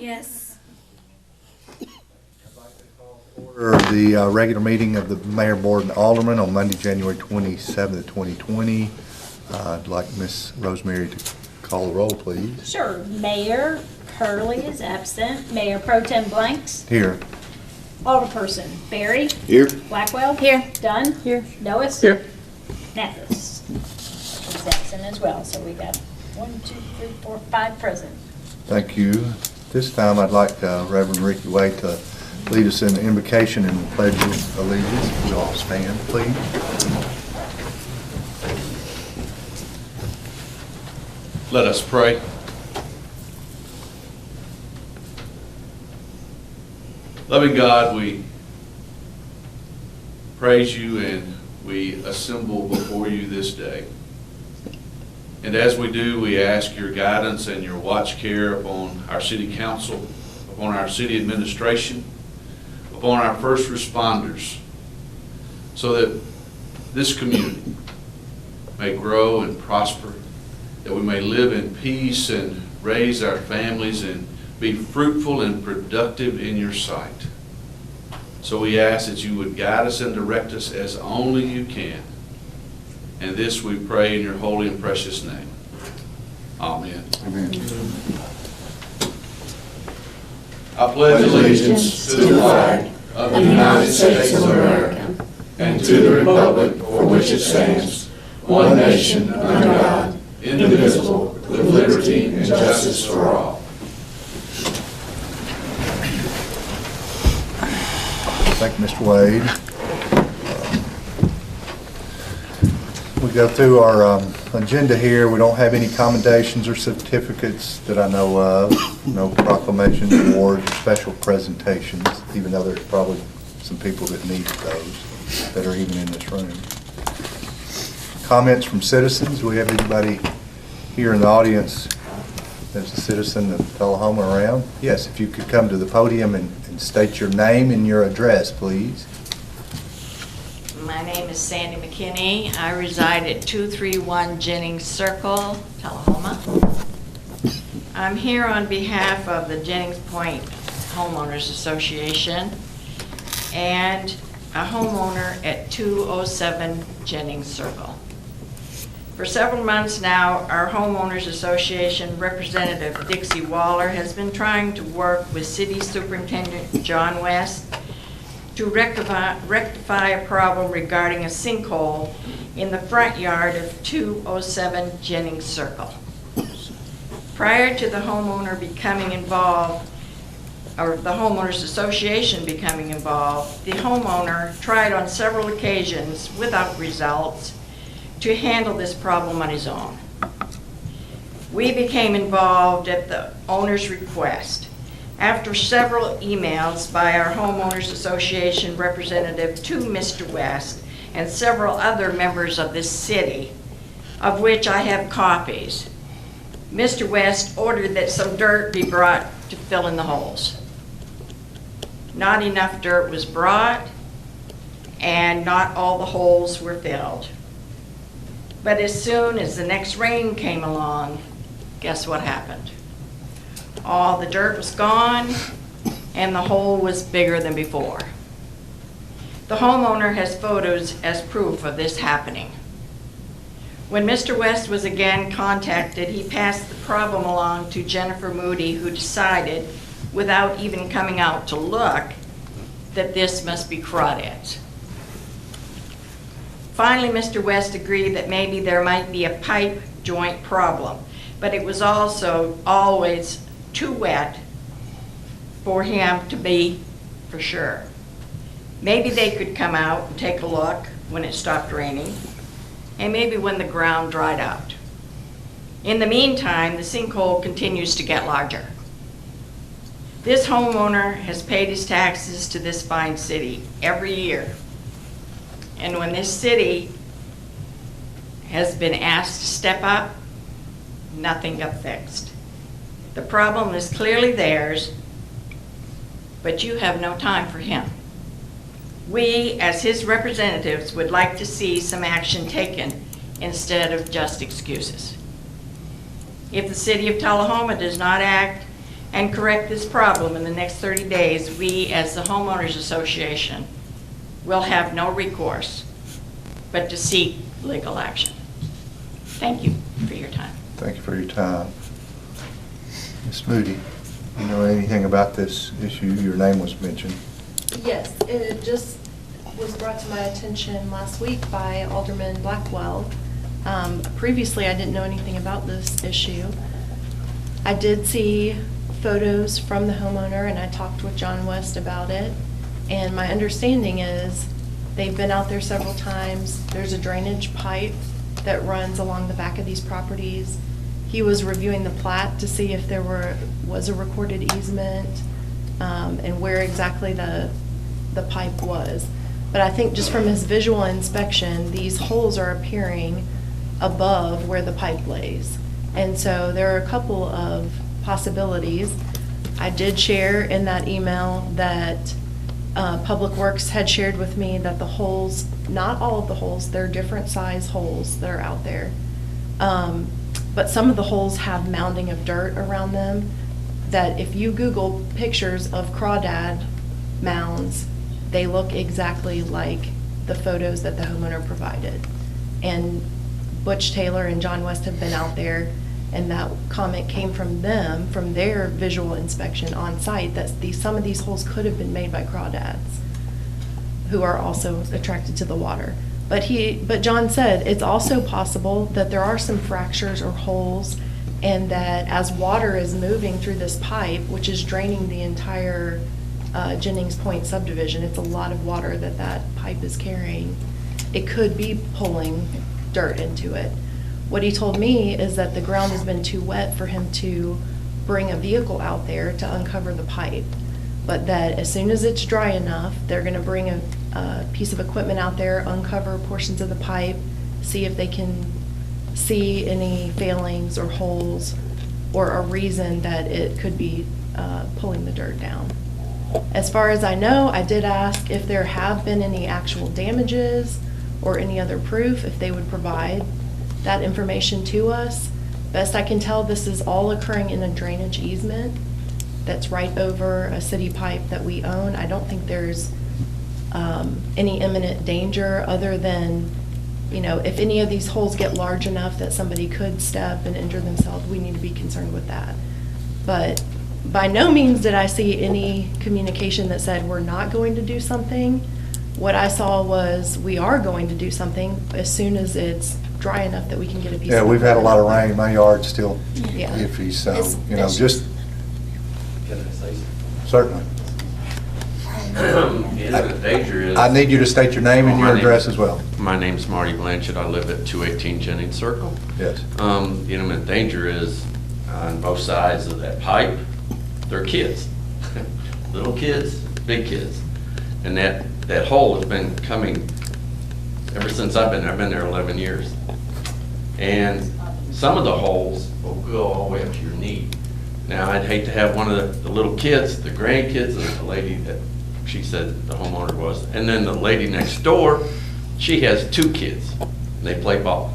Yes. Order the regular meeting of the Mayor, Board, and Aldermen on Monday, January 27th, 2020. I'd like Miss Rosemary to call the roll, please. Sure. Mayor Curley is absent. Mayor Pro Tem Blanks. Here. Alderperson Berry. Here. Blackwell. Here. Dunn. Here. Noes. Here. Mathis. He's absent as well. So we got 1, 2, 3, 4, 5 present. Thank you. This time I'd like Reverend Ricky Wade to lead us in the invocation and the pledge of allegiance. We all stand, please. Let us pray. Loving God, we praise you and we assemble before you this day. And as we do, we ask your guidance and your watch care upon our city council, upon our city administration, upon our first responders, so that this community may grow and prosper, that we may live in peace and raise our families and be fruitful and productive in your sight. So we ask that you would guide us and direct us as only you can. And this we pray in your holy and precious name. Amen. Amen. I pledge allegiance to the flag of the United States of America and to the republic for which it stands, one nation under God, indivisible, with liberty and justice for all. Thank you, Mr. Wade. We go through our agenda here. We don't have any commendations or certificates that I know of. No proclamations, awards, or special presentations, even though there's probably some people that need those that are even in this room. Comments from citizens. Do we have anybody here in the audience that's a citizen of Tullahoma around? Yes, if you could come to the podium and state your name and your address, please. My name is Sandy McKinney. I reside at 231 Jennings Circle, Tullahoma. I'm here on behalf of the Jennings Point Homeowners Association and a homeowner at 207 Jennings Circle. For several months now, our Homeowners Association representative, Dixie Waller, has been trying to work with City Superintendent John West to rectify a problem regarding a sinkhole in the front yard of 207 Jennings Circle. Prior to the homeowner becoming involved, or the Homeowners Association becoming involved, the homeowner tried on several occasions without results to handle this problem on his own. We became involved at the owner's request. After several emails by our Homeowners Association representative to Mr. West and several other members of this city, of which I have copies, Mr. West ordered that some dirt be brought to fill in the holes. Not enough dirt was brought, and not all the holes were filled. But as soon as the next rain came along, guess what happened? All the dirt was gone, and the hole was bigger than before. The homeowner has photos as proof of this happening. When Mr. West was again contacted, he passed the problem along to Jennifer Moody, who decided, without even coming out to look, that this must be crawdads. Finally, Mr. West agreed that maybe there might be a pipe joint problem, but it was also always too wet for him to be for sure. Maybe they could come out and take a look when it stopped raining, and maybe when the ground dried out. In the meantime, the sinkhole continues to get larger. This homeowner has paid his taxes to this fine city every year. And when this city has been asked to step up, nothing got fixed. The problem is clearly theirs, but you have no time for him. We, as his representatives, would like to see some action taken instead of just excuses. If the city of Tullahoma does not act, and correct this problem in the next 30 days, we, as the homeowners association, will have no recourse but to seek legal action. Thank you for your time. Thank you for your time. Ms. Moody, you know anything about this issue? Your name was mentioned. Yes, it just was brought to my attention last week by Alderman Blackwell. Previously, I didn't know anything about this issue. I did see photos from the homeowner, and I talked with John West about it. And my understanding is they've been out there several times. There's a drainage pipe that runs along the back of these properties. He was reviewing the plat to see if there was a recorded easement, and where exactly the pipe was. But I think just from his visual inspection, these holes are appearing above where the pipe lays. And so there are a couple of possibilities. I did share in that email that Public Works had shared with me that the holes, not all of the holes, they're different size holes that are out there. But some of the holes have mounding of dirt around them that if you Google pictures of crawdad mounds, they look exactly like the photos that the homeowner provided. And Butch Taylor and John West have been out there, and that comment came from them, from their visual inspection on site, that some of these holes could have been made by crawdads who are also attracted to the water. But John said it's also possible that there are some fractures or holes, and that as water is moving through this pipe, which is draining the entire Jennings Point subdivision, it's a lot of water that pipe is carrying. It could be pulling dirt into it. What he told me is that the ground has been too wet for him to bring a vehicle out there to uncover the pipe, but that as soon as it's dry enough, they're going to bring a piece of equipment out there, uncover portions of the pipe, see if they can see any failings or holes or a reason that it could be pulling the dirt down. As far as I know, I did ask if there have been any actual damages or any other proof, if they would provide that information to us. Best I can tell, this is all occurring in a drainage easement that's right over a city pipe that we own. I don't think there's any imminent danger other than, if any of these holes get large enough that somebody could step and injure themselves, we need to be concerned with that. But by no means did I see any communication that said we're not going to do something. What I saw was we are going to do something as soon as it's dry enough that we can get a piece of. Yeah, we've had a lot of rain. My yard's still Yeah. iffy, so, It's just, Can I say something? certainly. The imminent danger is. I need you to state your name and your address as well. My name's Marty Blanchett. I live at 218 Jennings Circle. Yes. The imminent danger is on both sides of that pipe, they're kids. Little kids, big kids. And that hole has been coming ever since I've been there 11 years. And some of the holes will go all the way up to your knee. Now, I'd hate to have one of the little kids, the grandkids, and the lady that she said the homeowner was, and then the lady next door, she has 2 kids. They play ball.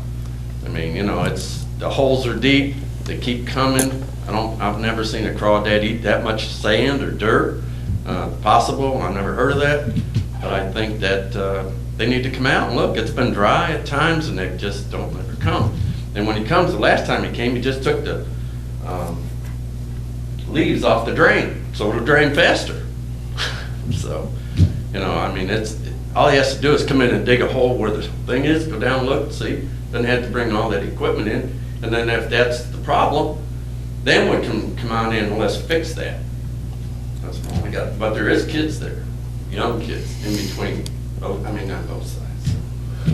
I mean, the holes are deep. They keep coming. I've never seen a crawdad eat that much sand or dirt. Possible. I've never heard of that. But I think that they need to come out and look. It's been dry at times, and they just don't ever come. And when he comes, the last time he came, he just took the leaves off the drain, so it'll drain faster. So, it's all he has to do is come in and dig a hole where the thing is, go down and look, see. Doesn't have to bring all that equipment in. And then if that's the problem, then we can come on in and let's fix that. That's all we got. But there is kids there, young kids in between. Not both sides.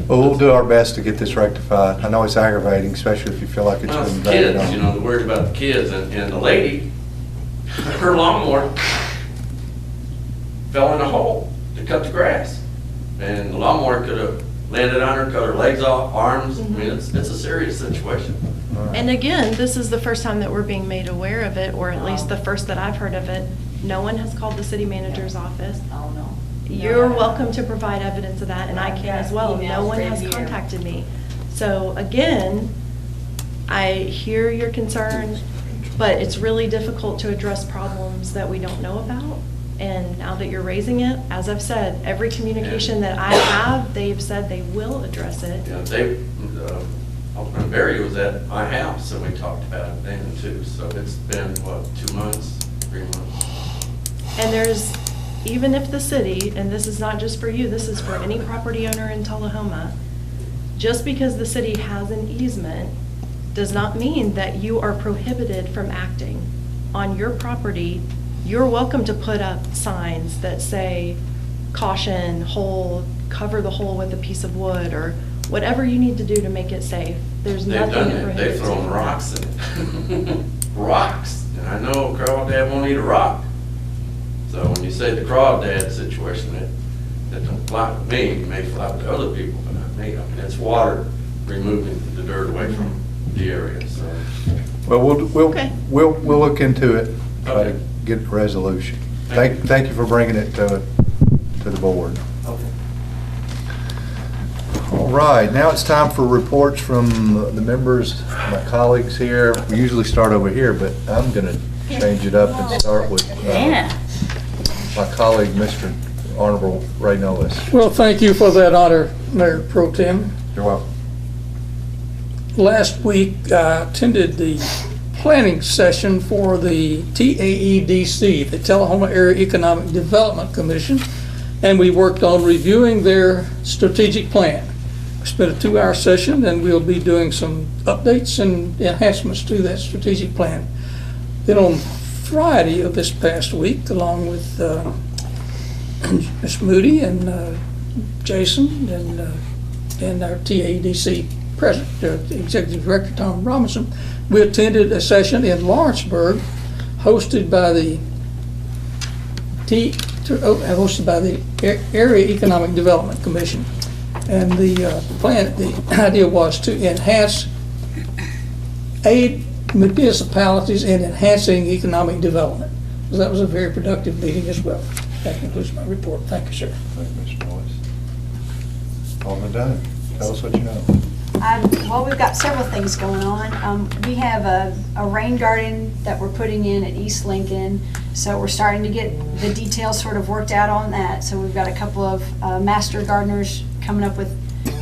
Well, we'll do our best to get this rectified. I know it's aggravating, especially if you feel like it's Well, been it's dragged kids, on. they're worried about the kids, and the lady, her lawnmower fell in a hole to cut the grass. And the lawnmower could have landed on her, cut her legs off, arms. It's a serious situation. And again, this is the first time that we're being made aware of it, or at least the first that I've heard of it. No one has called the city manager's office. Oh, no. You're welcome to provide evidence of that, and I can as well. No Emails one has from you. contacted me. So again, I hear your concern. But it's really difficult to address problems that we don't know about. And now that you're raising it, as I've said, every communication that I have, they've said they will address it. Alderman Berry was at my house, and we talked about it then too. So it's been, what, 2 months, 3 months? And there's, even if the city, and this is not just for you, this is for any property owner in Tullahoma, just because the city has an easement does not mean that you are prohibited from acting. On your property, you're welcome to put up signs that say, caution, hole, cover the hole with a piece of wood, or whatever you need to do to make it safe. There's nothing that prohibits you. They've thrown from rocks in it. Rocks. And I know crawdad won't eat a rock. So when you say the crawdad situation, that don't fly with me. It may fly with other people, but not me. I mean, it's water removing the dirt away from the area, so. Well, Okay. we'll look into it, try to Okay. get a resolution. Thank you for bringing it to the board. Okay. All right, now it's time for reports from the members, my colleagues here. We usually start over here, but I'm going to change it up and start with my colleague, Mr. Honorable Ray Nolis. Well, thank you for that honor, Mayor Pro Tem. You're welcome. Last week, I attended the planning session for the TAEDC, the Tullahoma Area Economic Development Commission, and we worked on reviewing their strategic plan. We spent a 2-hour session, and we'll be doing some updates and enhancements to that strategic plan. Then on Friday of this past week, along with Ms. Moody and Jason and our TAEDC President, Executive Director Tom Robinson, we attended a session in Lawrenceburg hosted by the Area Economic Development Commission. And the idea was to enhance aid municipalities in enhancing economic development. So that was a very productive meeting as well. That concludes my report. Thank you, sir. Thank you, Mr. Nolis. Alderman Dunn, tell us what you know. Well, we've got several things going on. We have a rain garden that we're putting in at East Lincoln, so we're starting to get the details sort of worked out on that. So we've got a couple of master gardeners coming up with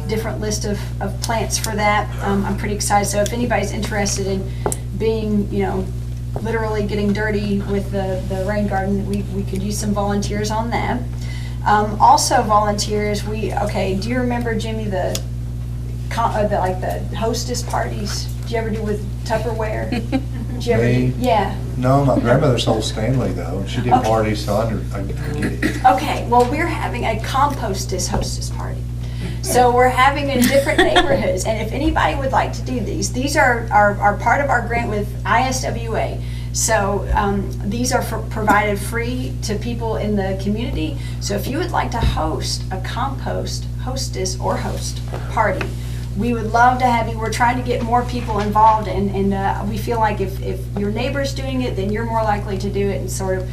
different list of plants for that. I'm pretty excited. So if anybody's interested in being, literally getting dirty with the rain garden, we could use some volunteers on that. Also volunteers, do you remember, Jimmy, the hostess parties? Did you ever do with Tupperware? Did you ever? Me? Yeah. No, my grandmother sold Stanley though. She did Okay. parties, so I get it. Okay, well, we're having a compostess hostess party. So we're having in different neighborhoods, and if anybody would like to do these are part of our grant with ISWA. So these are provided free to people in the community. So if you would like to host a hostess or host party, we would love to have you. We're trying to get more people involved, and we feel like if your neighbor's doing it, then you're more likely to do it, and sort of.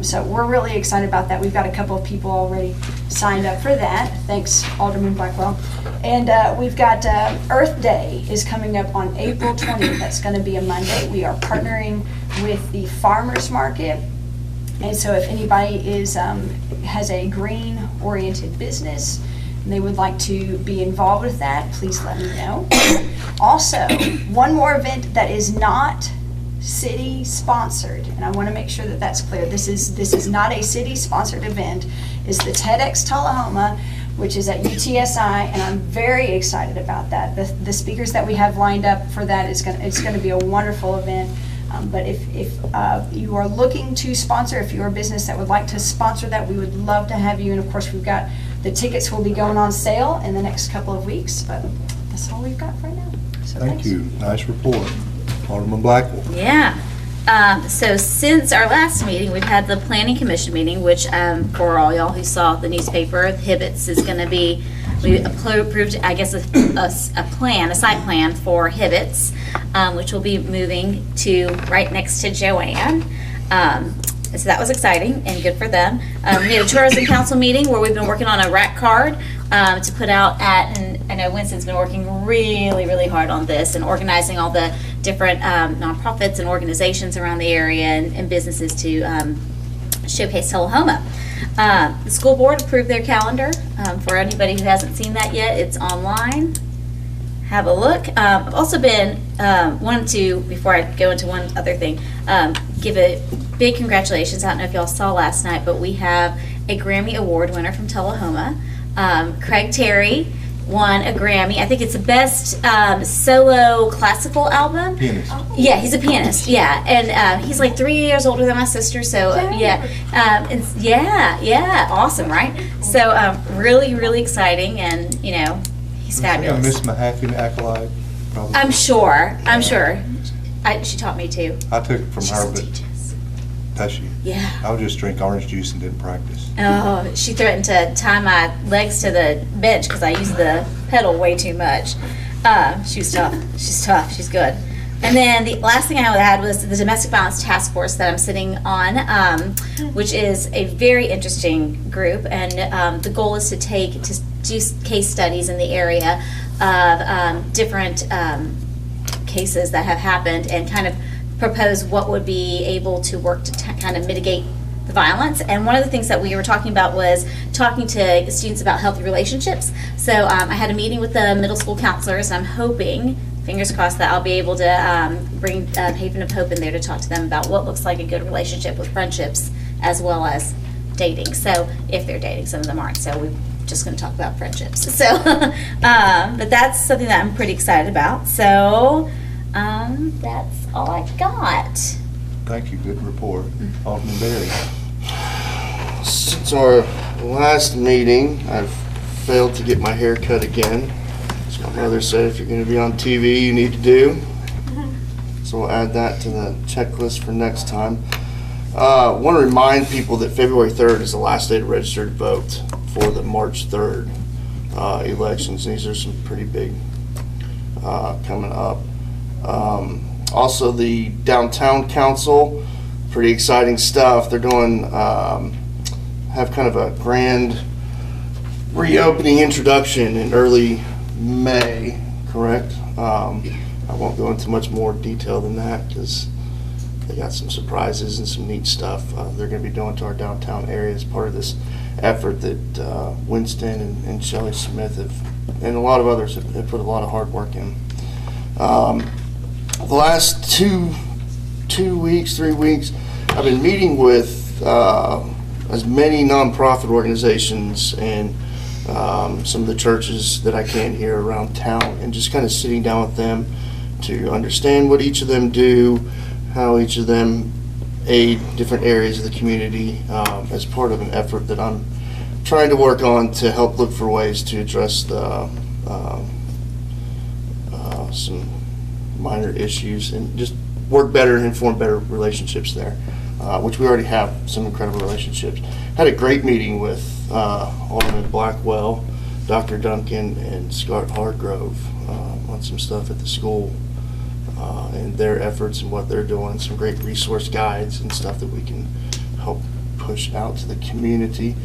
So we're really excited about that. We've got a couple of people already signed up for that. Thanks, Alderman Blackwell. And we've got Earth Day is coming up on April 20th. That's going to be a Monday. We are partnering with the farmers market. And so if anybody has a green-oriented business and they would like to be involved with that, please let me know. Also, one more event that is not city sponsored, and I want to make sure that that's clear. This is not a city sponsored event. Is the TEDx Tullahoma, which is at UTSI, and I'm very excited about that. The speakers that we have lined up for that it's going to be a wonderful event. But if you are looking to sponsor, if you're a business that would like to sponsor that, we would love to have you. And of course, we've got the tickets will be going on sale in the next couple of weeks. But that's all we've got right now. So Thank you. Nice report. Alderman Blackwell. Yeah. So since our last meeting, we've had the Planning Commission meeting, which for all y'all who saw the newspaper, Hibbets is going to be, we approved, I guess, a site plan for Hibbets, which will be moving to right next to Joanne. So that was exciting and good for them. We had a tourism council meeting where we've been working on a rack card to put out at, and I know Winston's been working really, really hard on this and organizing all the different nonprofits and organizations around the area and businesses to showcase Tullahoma. The school board approved their calendar. For anybody who hasn't seen that yet, it's online. Have a look. I've also been wanted to, before I go into one other thing, give a big congratulations. I don't know if y'all saw last night, but we have a Grammy Award winner from Tullahoma. Craig Terry won a Grammy. I think it's the best solo classical album. Pianist. Yeah, he's a pianist. Yeah, and he's like 3 years older than my sister. So yeah, awesome, right? So really, really exciting, and he's fabulous. Miss Mahaffey acolyte, probably. I'm sure. She taught me too. I took it from She her, still but teaches. does she? Yeah. I would just drink orange juice and didn't practice. Oh, she threatened to tie my legs to the bench because I used the pedal way too much. She was tough. She's tough. She's good. And then the last thing I had was the Domestic Violence Task Force that I'm sitting on, which is a very interesting group. And the goal is to do case studies in the area of different cases that have happened and kind of propose what would be able to work to kind of mitigate the violence. And one of the things that we were talking about was talking to students about healthy relationships. So I had a meeting with the middle school counselors, and I'm hoping, fingers crossed, that I'll be able to bring Haven of Hope in there to talk to them about what looks like a good relationship with friendships as well as dating. So if they're dating, some of them aren't. So we're just going to talk about friendships. So, but that's something that I'm pretty excited about. So that's all I got. Thank you, good report. Alderman Berry. Since our last meeting, I've failed to get my hair cut again. As my mother said, if you're going to be on TV, you need to do. So we'll add that to the checklist for next time. I want to remind people that February 3rd is the last day to register to vote for the March 3rd elections. These are some pretty big coming up. Also, the Downtown Council, pretty exciting stuff. They're doing, have kind of a grand reopening introduction in early May, correct? I won't go into much more detail than that because they got some surprises and some neat stuff they're going to be doing to our downtown area as part of this effort that Winston and Shelley Smith and a lot of others have put a lot of hard work in. The last 3 weeks, I've been meeting with as many nonprofit organizations and some of the churches that I can here around town, and just kind of sitting down with them to understand what each of them do, how each of them aid different areas of the community as part of an effort that I'm trying to work on to help look for ways to address the some minor issues and just work better and form better relationships there, which we already have some incredible relationships. Had a great meeting with Alderman Blackwell, Dr. Duncan, and Scott Hargrove on some stuff at the school and their efforts and what they're doing, some great resource guides and stuff that we can help push out to the community.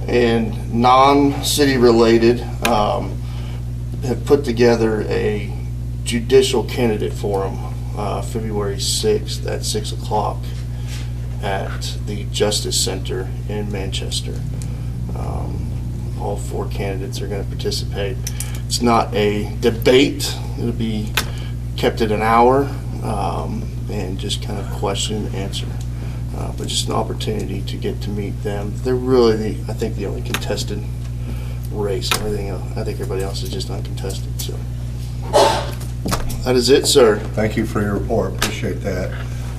And non-city related, have put together a judicial candidate forum February 6th at 6 o'clock at the Justice Center in Manchester. All 4 candidates are going to participate. It's not a debate. It'll be kept at an hour and just kind of question and answer. But just an opportunity to get to meet them. They're really, I think, the only contested race. Everything else, I think everybody else is just uncontested. So that is it, sir. Thank you for your report. Appreciate that.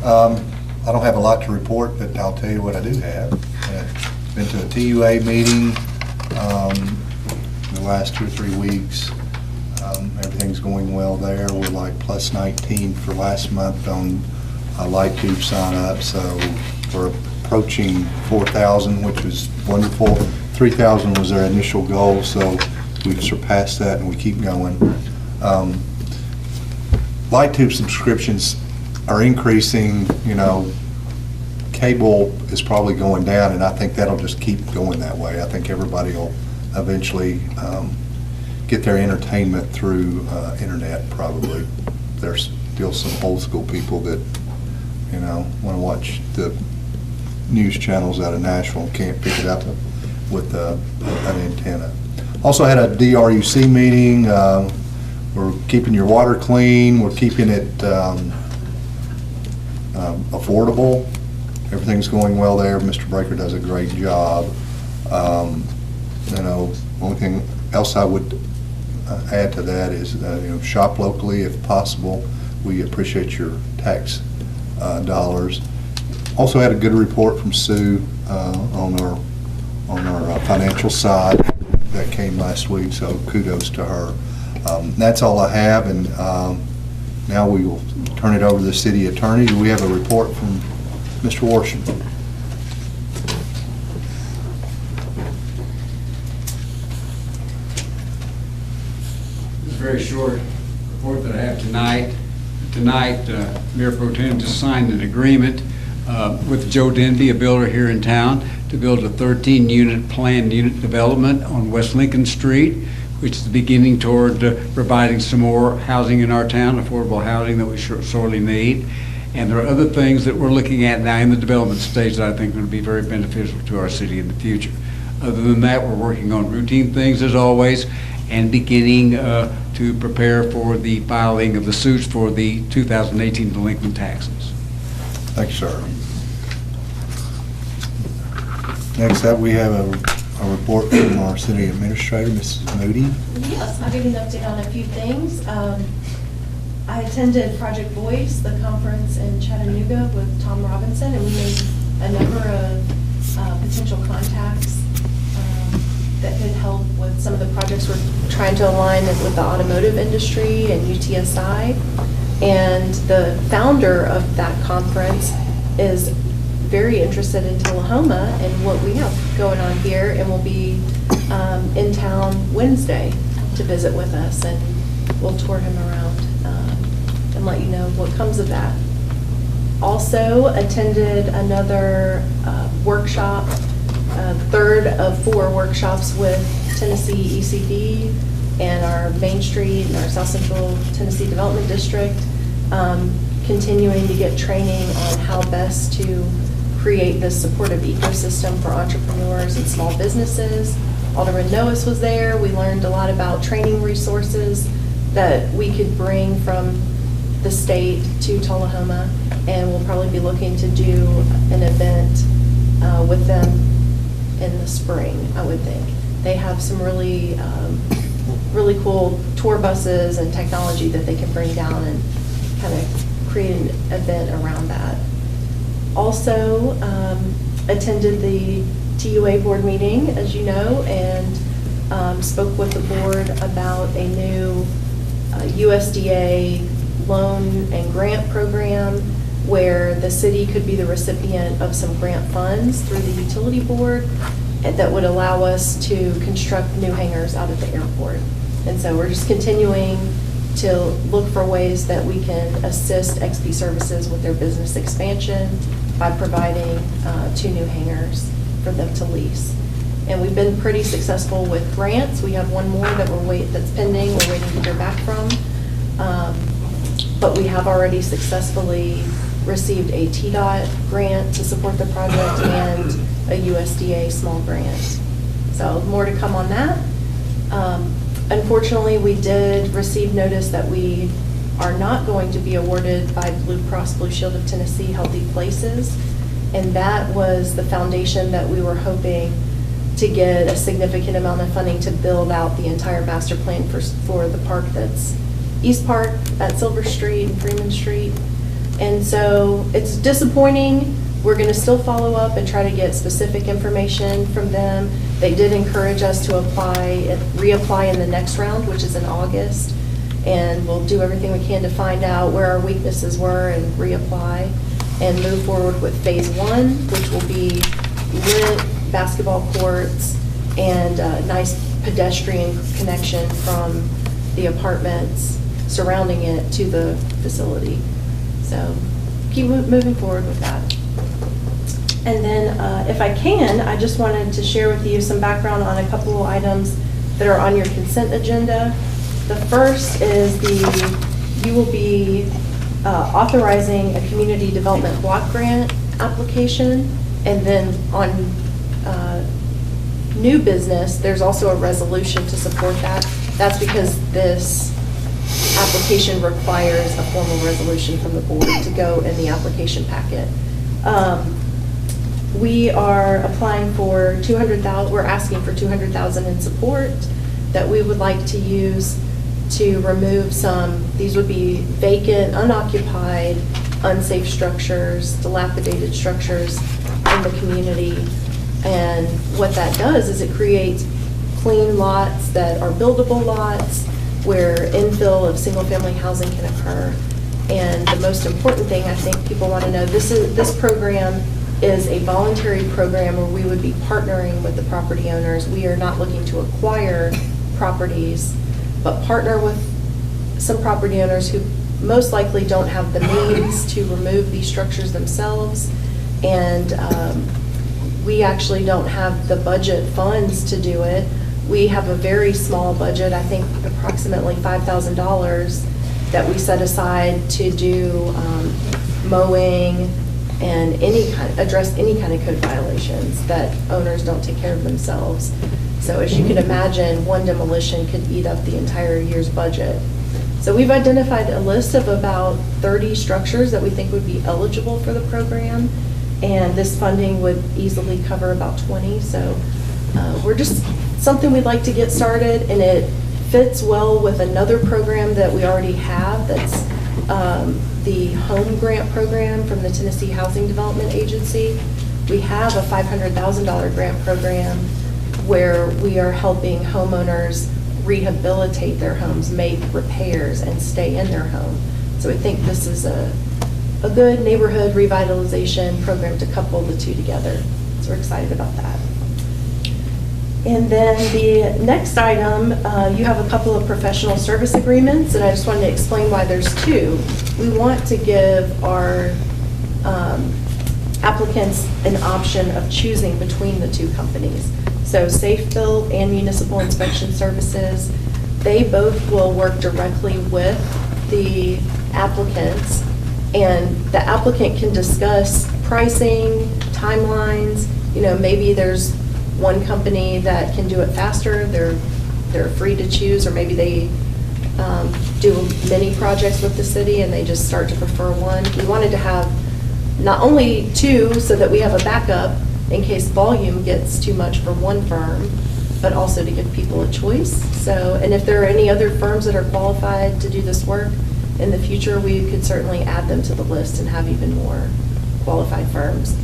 I don't have a lot to report, but I'll tell you what I do have. Been to a TUA meeting in the last 2 or 3 weeks. Everything's going well there. We're like plus 19 for last month on light tube sign up, so we're approaching 4,000, which was wonderful. 3,000 was our initial goal, so we've surpassed that and we keep going. Light tube subscriptions are increasing. Cable is probably going down, and I think that'll just keep going that way. I think everybody will eventually get their entertainment through internet, probably. There's still some old school people that, you know, want to watch the news channels out of Nashville and can't pick it up with an antenna. Also had a DRUC meeting. We're keeping your water clean. We're keeping it affordable. Everything's going well there. Mr. Breaker does a great job. You know, only thing else I would add to that is, you know, shop locally if possible. We appreciate your tax dollars. Also had a good report from Sue on our financial side that came last week, so kudos to her. That's all I have, and now we will turn it over to the city attorney. Do we have a report from Mr. Washington? This is a very short report that I have tonight. Tonight, Mayor Pro Tem just signed an agreement with Joe Denby, a builder here in town, to build a 13-unit planned unit development on West Lincoln Street, which is beginning toward providing some more housing in our town, affordable housing that we sorely need. And there are other things that we're looking at now in the development stage that I think are going to be very beneficial to our city in the future. Other than that, we're working on routine things as always, and beginning to prepare for the filing of the suits for the 2018 delinquent taxes. Thank you, sir. Next up, we have a report from our city administrator, Mrs. Moody. Yes, I'll give you an update on a few things. I attended Project Voice, the conference in Chattanooga with Tom Robinson, and we made a number of potential contacts that could help with some of the projects we're trying to align with the automotive industry and UTSI. And the founder of that conference is very interested in Tullahoma and what we have going on here, and will be in town Wednesday to visit with us, and we'll tour him around and let you know what comes of that. Also attended another workshop, third of 4 workshops with Tennessee ECD and our Main Street and our South Central Tennessee Development District, continuing to get training on how best to create this supportive ecosystem for entrepreneurs and small businesses. Alderman Noes was there. We learned a lot about training resources that we could bring from the state to Tullahoma, and we'll probably be looking to do an event with them in the spring, I would think. They have some really cool tour buses and technology that they can bring down and kind of create an event around that. Also attended the TUA board meeting, as you know, and spoke with the board about a new USDA loan and grant program where the city could be the recipient of some grant funds through the utility board, and that would allow us to construct new hangars out at the airport. And so we're just continuing to look for ways that we can assist XP Services with their business expansion by providing 2 new hangars for them to lease. And we've been pretty successful with grants. We have one more that that's pending, we're waiting to hear back from. But we have already successfully received a TDOT grant to support the project and a USDA small grant. So more to come on that. Unfortunately, we did receive notice that we are not going to be awarded by Blue Cross Blue Shield of Tennessee Healthy Places. And that was the foundation that we were hoping to get a significant amount of funding to build out the entire master plan for the park that's East Park at Silver Street and Freeman Street. And so it's disappointing. We're going to still follow up and try to get specific information from them. They did encourage us to reapply in the next round, which is in August. And we'll do everything we can to find out where our weaknesses were and reapply and move forward with phase 1, which will be lit basketball courts and a nice pedestrian connection from the apartments surrounding it to the facility. So keep moving forward with that. And then if I can, I just wanted to share with you some background on a couple of items that are on your consent agenda. The first is you will be authorizing a community development block grant application, and then on new business, there's also a resolution to support that. That's because this application requires a formal resolution from the board to go in the application packet. We are applying for $200,000, we're asking for $200,000 in support that we would like to use to remove some, these would be vacant, unoccupied, unsafe structures, dilapidated structures in the community. And what that does is it creates clean lots that are buildable lots where infill of single-family housing can occur. And the most important thing I think people want to know, this program is a voluntary program where we would be partnering with the property owners. We are not looking to acquire properties, but partner with some property owners who most likely don't have the means to remove these structures themselves. And we actually don't have the budget funds to do it. We have a very small budget, I think approximately $5,000 that we set aside to do mowing and address any kind of code violations that owners don't take care of themselves. So as you can imagine, one demolition could eat up the entire year's budget. So we've identified a list of about 30 structures that we think would be eligible for the program, and this funding would easily cover about 20. So we're just something we'd like to get started, and it fits well with another program that we already have, that's the home grant program from the Tennessee Housing Development Agency. We have a $500,000 grant program where we are helping homeowners rehabilitate their homes, make repairs, and stay in their home. So I think this is a good neighborhood revitalization program to couple the two together. So we're excited about that. And then the next item, you have a couple of professional service agreements, and I just wanted to explain why there's two. We want to give our applicants an option of choosing between the two companies. So Safe Build and Municipal Inspection Services, they both will work directly with the applicants, and the applicant can discuss pricing, timelines. You know, maybe there's one company that can do it faster, they're free to choose, or maybe they do many projects with the city and they just start to prefer one. We wanted to have not only two so that we have a backup in case volume gets too much for one firm, but also to give people a choice. So, and if there are any other firms that are qualified to do this work in the future, we could certainly add them to the list and have even more qualified firms.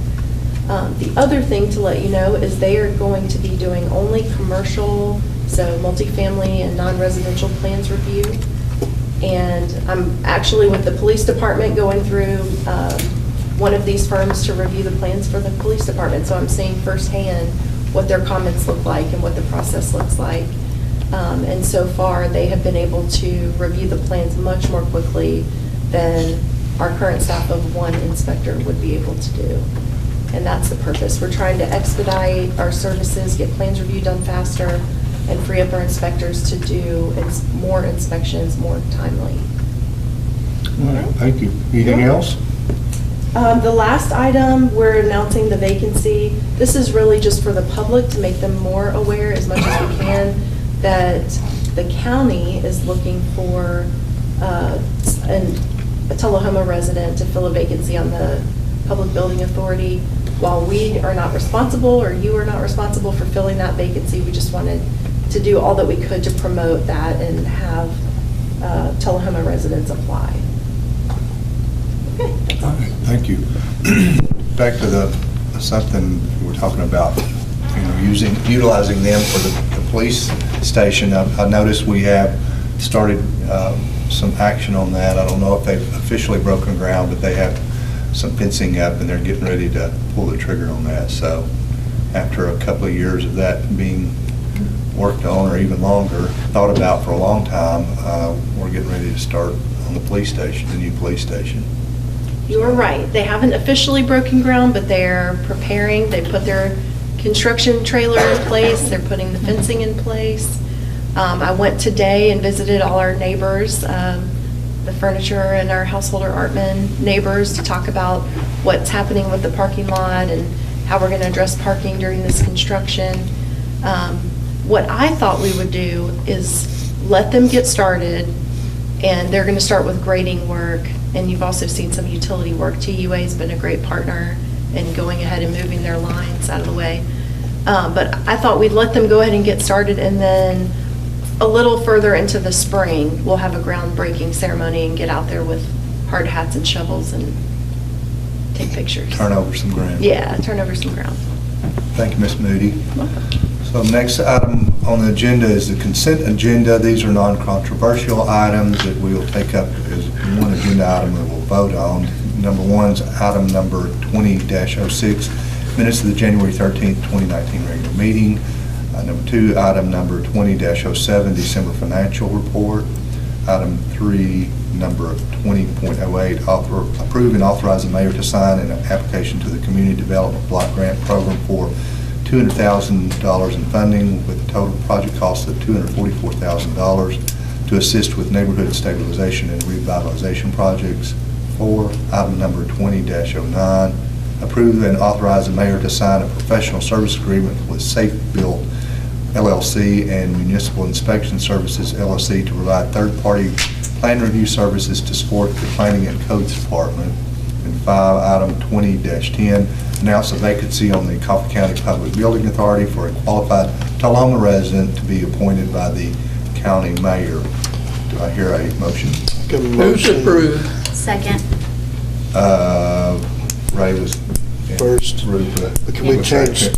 The other thing to let you know is they are going to be doing only commercial, so multifamily and non-residential plans review. And I'm actually with the police department going through one of these firms to review the plans for the police department. So I'm seeing firsthand what their comments look like and what the process looks like. And so far, they have been able to review the plans much more quickly than our current staff of one inspector would be able to do. And that's the purpose. We're trying to expedite our services, get plans review done faster, and free up our inspectors to do more inspections more timely. All right, thank you. Anything else? The last item, we're announcing the vacancy. This is really just for the public to make them more aware as much as we can that the county is looking for a Tullahoma resident to fill a vacancy on the Public Building Authority. While we are not responsible, or you are not responsible for filling that vacancy, we just wanted to do all that we could to promote that and have Tullahoma residents apply. Okay. All right, thank you. Back to something we're talking about, utilizing them for the police station. I noticed we have started some action on that. I don't know if they've officially broken ground, but they have some fencing up and they're getting ready to pull the trigger on that. So after a couple of years of that being worked on, or even longer, thought about for a long time, we're getting ready to start on the police station, the new police station. You are right. They haven't officially broken ground, but they're preparing. They put their construction trailer in place. They're putting the fencing in place. I went today and visited all our neighbors. the furniture and our householder Artman neighbors to talk about what's happening with the parking lot and how we're going to address parking during this construction. What I thought we would do is let them get started, and they're going to start with grading work, and you've also seen some utility work. TUA's been a great partner in going ahead and moving their lines out of the way. But I thought we'd let them go ahead and get started, and then a little further into the spring, we'll have a groundbreaking ceremony and get out there with hard hats and shovels and take pictures. Turn over some ground. Yeah, turn over some ground. Thank you, Ms. Moody. So next item on the agenda is the consent agenda. These are non-controversial items that we will take up as one agenda item that we'll vote on. Number one is item number 20-06, minutes of the January 13th, 2019 regular meeting. Number two, item number 20-07, December financial report. Item three, number 20.08, approve and authorize the mayor to sign an application to the Community Development Block Grant Program for $200,000 in funding with a total project cost of $244,000 to assist with neighborhood stabilization and revitalization projects. 4, item number 20-09, approve and authorize the mayor to sign a professional service agreement with Safe Built LLC and Municipal Inspection Services LLC to provide third-party plan review services to support the Planning and Codes Department. And 5, item 20-10, announce a vacancy on the Coffee County Public Building Authority for a qualified Tullahoma resident to be appointed by the county mayor. Do I hear a motion? Move to approve. Second. Ray was First. Ruth, Can we change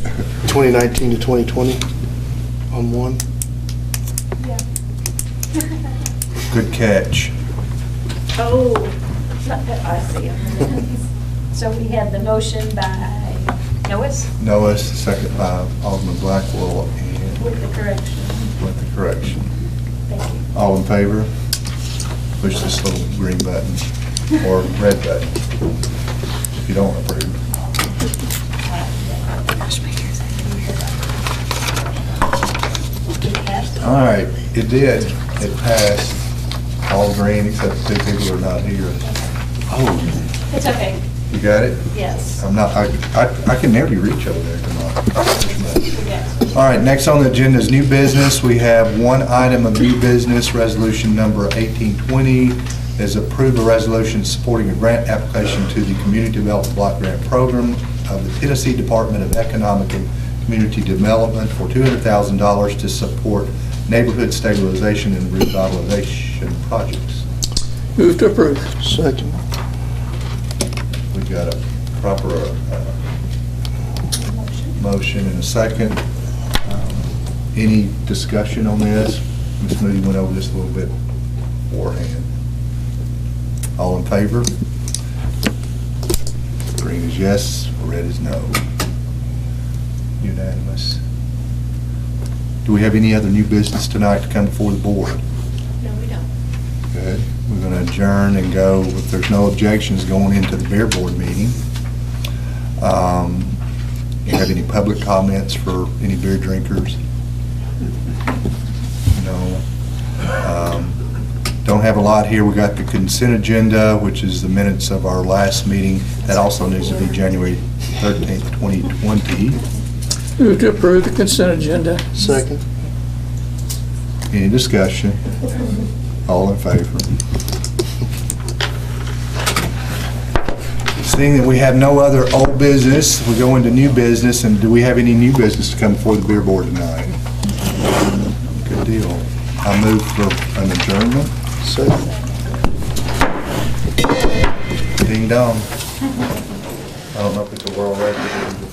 2019 to 2020 on one? Good catch. Oh, I see. So we had the motion by Noah's Noah, second by Alderman Blackwell, and with the correction. with the correction. Thank you. All in favor? Push this little green button or red button if you don't approve. All right, it did. It passed. All green except 2 people are not here. Oh, It's okay. you got it? Yes. I'm not, I can nearly reach over there. Come on. Yes. All right, next on the agenda is new business. We have one item of new business, resolution number 1820, is approve a resolution supporting a grant application to the Community Development Block Grant Program of the Tennessee Department of Economic and Community Development for $200,000 to support neighborhood stabilization and revitalization projects. Move to approve. Second. We got a proper motion and a second. Any discussion on this? Ms. Moody went over this a little bit beforehand. All in favor? Green is yes, red is no. Unanimous. Do we have any other new business tonight to come before the board? No, we don't. Good. We're going to adjourn and go, if there's no objections, going into the Beer Board meeting. You have any public comments for any beer drinkers? No. Don't have a lot here. We got the consent agenda, which is the minutes of our last meeting. That also needs to be January 13th, 2020. Move to approve the consent agenda. Second. Any discussion? All in favor? Seeing that we have no other old business, we go into new business, and do we have any new business to come before the beer board tonight? Good deal. I move for an adjournment. Second. Ding dong. I don't know if it's a world record.